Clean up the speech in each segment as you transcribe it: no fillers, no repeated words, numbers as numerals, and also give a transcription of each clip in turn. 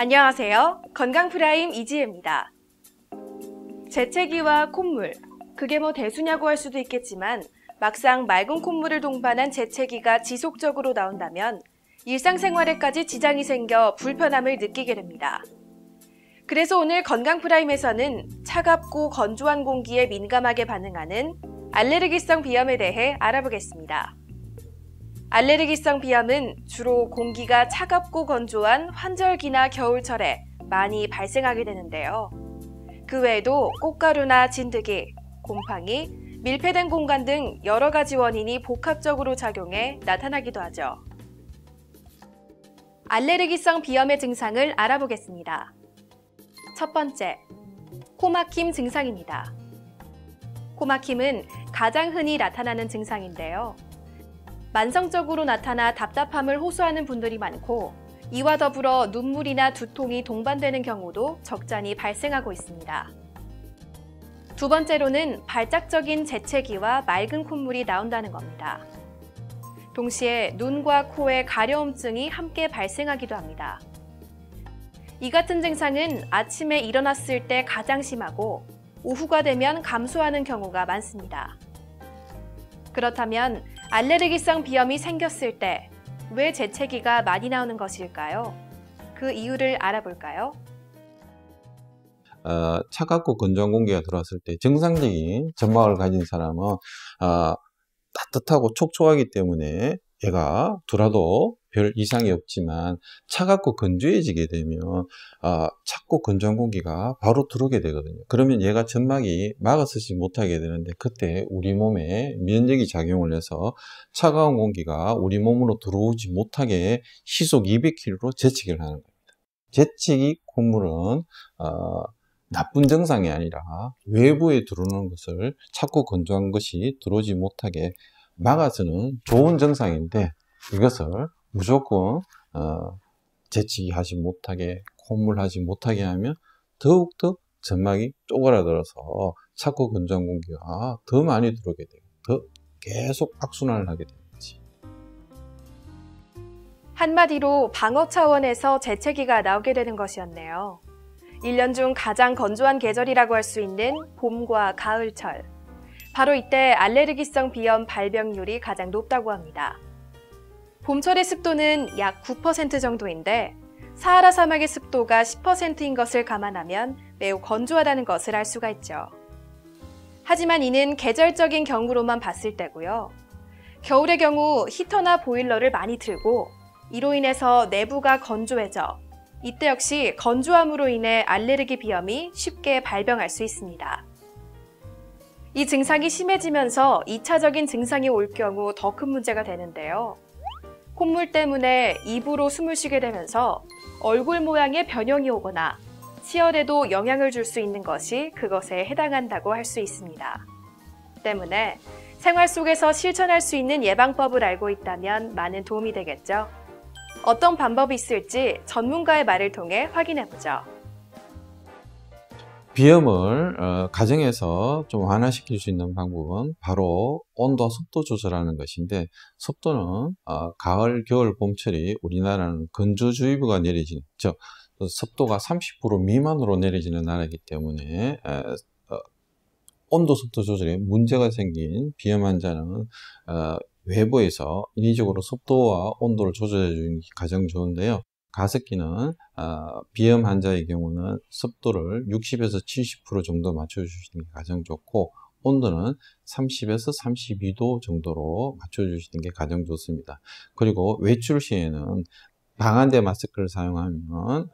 안녕하세요. 건강프라임 이지혜입니다. 재채기와 콧물, 그게 뭐 대수냐고 할 수도 있겠지만 막상 맑은 콧물을 동반한 재채기가 지속적으로 나온다면 일상생활에까지 지장이 생겨 불편함을 느끼게 됩니다. 그래서 오늘 건강프라임에서는 차갑고 건조한 공기에 민감하게 반응하는 알레르기성 비염에 대해 알아보겠습니다. 알레르기성 비염은 주로 공기가 차갑고 건조한 환절기나 겨울철에 많이 발생하게 되는데요. 그 외에도 꽃가루나 진드기, 곰팡이, 밀폐된 공간 등 여러 가지 원인이 복합적으로 작용해 나타나기도 하죠. 알레르기성 비염의 증상을 알아보겠습니다. 첫 번째, 코막힘 증상입니다. 코막힘은 가장 흔히 나타나는 증상인데요. 만성적으로 나타나 답답함을 호소하는 분들이 많고 이와 더불어 눈물이나 두통이 동반되는 경우도 적잖이 발생하고 있습니다. 두 번째로는 발작적인 재채기와 맑은 콧물이 나온다는 겁니다. 동시에 눈과 코에 가려움증이 함께 발생하기도 합니다. 이 같은 증상은 아침에 일어났을 때 가장 심하고 오후가 되면 감소하는 경우가 많습니다. 그렇다면 알레르기성 비염이 생겼을 때 왜 재채기가 많이 나오는 것일까요? 그 이유를 알아볼까요? 차갑고 건조한 공기가 들어왔을 때 정상적인 점막을 가진 사람은 따뜻하고 촉촉하기 때문에 얘가 돌아도 별 이상이 없지만 차갑고 건조해지게 되면 찼고 건조한 공기가 바로 들어오게 되거든요. 그러면 얘가 점막이 막아서지 못하게 되는데 그때 우리 몸에 면역이 작용을 해서 차가운 공기가 우리 몸으로 들어오지 못하게 시속 200km로 재채기를 하는 겁니다. 재채기 콧물은 나쁜 증상이 아니라 외부에 들어오는 것을 찼고 건조한 것이 들어오지 못하게 막아서는 좋은 증상인데 이것을 무조건 재채기 하지 못하게 콧물하지 못하게 하면 더욱더 점막이 쪼그라들어서 찼고 건조한 공기가 더 많이 들어오게 되고 더 계속 악순환을 하게 되는 거지. 한마디로 방어 차원에서 재채기가 나오게 되는 것이었네요. 1년 중 가장 건조한 계절이라고 할 수 있는 봄과 가을철. 바로 이때 알레르기성 비염 발병률이 가장 높다고 합니다. 봄철의 습도는 약 9% 정도인데 사하라 사막의 습도가 10%인 것을 감안하면 매우 건조하다는 것을 알 수가 있죠. 하지만 이는 계절적인 경우로만 봤을 때고요. 겨울의 경우 히터나 보일러를 많이 틀고 이로 인해서 내부가 건조해져 이때 역시 건조함으로 인해 알레르기 비염이 쉽게 발병할 수 있습니다. 이 증상이 심해지면서 2차적인 증상이 올 경우 더 큰 문제가 되는데요. 콧물 때문에 입으로 숨을 쉬게 되면서 얼굴 모양의 변형이 오거나 치열에도 영향을 줄 수 있는 것이 그것에 해당한다고 할 수 있습니다. 때문에 생활 속에서 실천할 수 있는 예방법을 알고 있다면 많은 도움이 되겠죠. 어떤 방법이 있을지 전문가의 말을 통해 확인해보죠. 비염을 가정에서 좀 완화시킬 수 있는 방법은 바로 온도와 습도 조절하는 것인데 습도는 가을, 겨울, 봄철이 우리나라는 건조주의보가 내려지는 즉 습도가 30% 미만으로 내려지는 나라이기 때문에 온도, 습도 조절에 문제가 생긴 비염 환자는 외부에서 인위적으로 습도와 온도를 조절해 주는 게 가장 좋은데요. 가습기는 비염 환자의 경우는 습도를 60에서 70% 정도 맞춰주시는 게 가장 좋고 온도는 30에서 32도 정도로 맞춰주시는 게 가장 좋습니다. 그리고 외출 시에는 방한대 마스크를 사용하면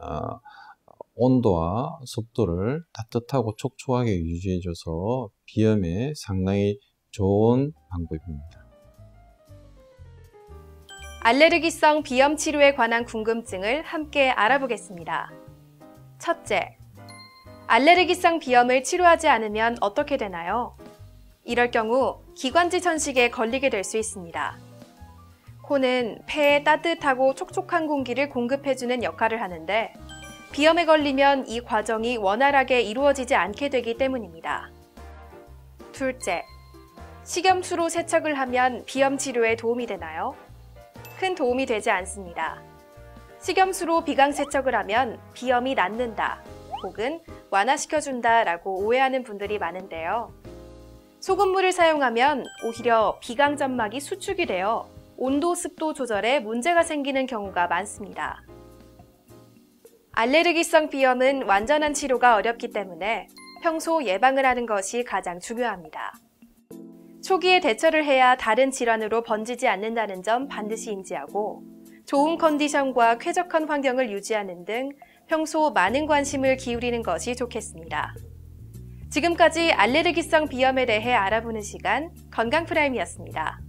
온도와 습도를 따뜻하고 촉촉하게 유지해줘서 비염에 상당히 좋은 방법입니다. 알레르기성 비염 치료에 관한 궁금증을 함께 알아보겠습니다. 첫째, 알레르기성 비염을 치료하지 않으면 어떻게 되나요? 이럴 경우 기관지 천식에 걸리게 될 수 있습니다. 코는 폐에 따뜻하고 촉촉한 공기를 공급해주는 역할을 하는데 비염에 걸리면 이 과정이 원활하게 이루어지지 않게 되기 때문입니다. 둘째, 식염수로 세척을 하면 비염 치료에 도움이 되나요? 큰 도움이 되지 않습니다. 식염수로 비강 세척을 하면 비염이 낫는다 혹은 완화시켜준다 라고 오해하는 분들이 많은데요. 소금물을 사용하면 오히려 비강 점막이 수축이 되어 온도, 습도 조절에 문제가 생기는 경우가 많습니다. 알레르기성 비염은 완전한 치료가 어렵기 때문에 평소 예방을 하는 것이 가장 중요합니다. 초기에 대처를 해야 다른 질환으로 번지지 않는다는 점 반드시 인지하고 좋은 컨디션과 쾌적한 환경을 유지하는 등 평소 많은 관심을 기울이는 것이 좋겠습니다. 지금까지 알레르기성 비염에 대해 알아보는 시간 건강프라임이었습니다.